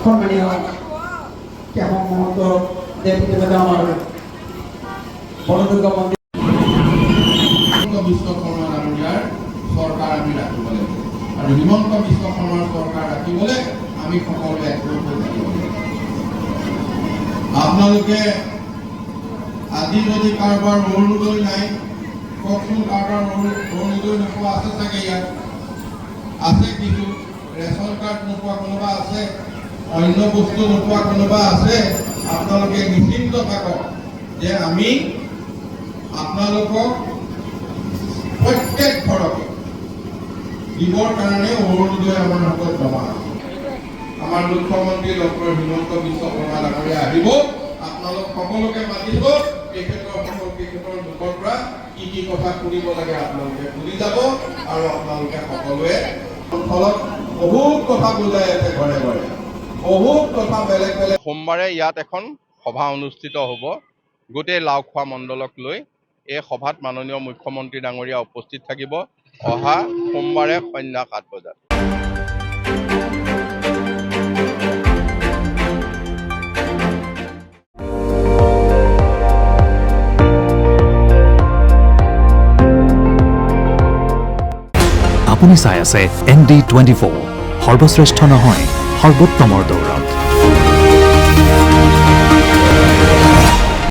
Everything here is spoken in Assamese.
সম্মানীয় কেমন মহন্ত দেবদেবতা আমাৰ বড়দুৰ্গা মন্দিৰ বিশ্ব শৰ্মা ডাঙৰীয়াৰ চৰকাৰ আমি ৰাখিব লাগিব আৰু হিমন্ত বিশ্ব শৰ্মাৰ চৰকাৰ ৰাখিবলৈ আমি সকলোৱে একগোট হৈ থাকিব লাগিব। আপোনালোকে আজি যদি কাৰোবাৰ অৰুণোদয় নাই কওকচোন, কাৰোবাৰ অৰুণোদয় নোপোৱা আছে চাগে? ইয়াত আছে কিছু, ৰেচন কাৰ্ড নোপোৱা কোনোবা আছে, অন্য বস্তু নোপোৱা কোনোবা আছে। আপোনালোকে নিশ্চিন্ত থাকক যে আমি আপোনালোকক প্ৰত্যেক ঘৰকে দিবৰ কাৰণে অৰুণোদয় আমাৰ হাতত জমা আছে। আমাৰ মুখ্যমন্ত্ৰী ডক্টৰ হিমন্ত বিশ্ব শৰ্মা ডাঙৰীয়া আহিব, আপোনালোক সকলোকে মাতিব। তেখেতৰ মুখৰ পৰা কি কি কথা শুনিব লাগে আপোনালোকে শুনি যাব আৰু আপোনালোকে সকলোৱে অঞ্চলত বহুত কথা বুজাই আছে, ঘৰে ঘৰে বহুত কথা বেলেগ বেলেগ। সোমবাৰে ইয়াত এখন সভা অনুষ্ঠিত হ'ব গোটেই লাওখোৱা মণ্ডলক লৈ। এই সভাত মাননীয় মুখ্যমন্ত্ৰী ডাঙৰীয়া উপস্থিত থাকিব অহা সোমবাৰে সন্ধ্যা ৭ বজাত। আপুনি চাই আছে ND24, সৰ্বশ্ৰেষ্ঠ নহয় সৰ্বোত্তমৰ দৌৰত।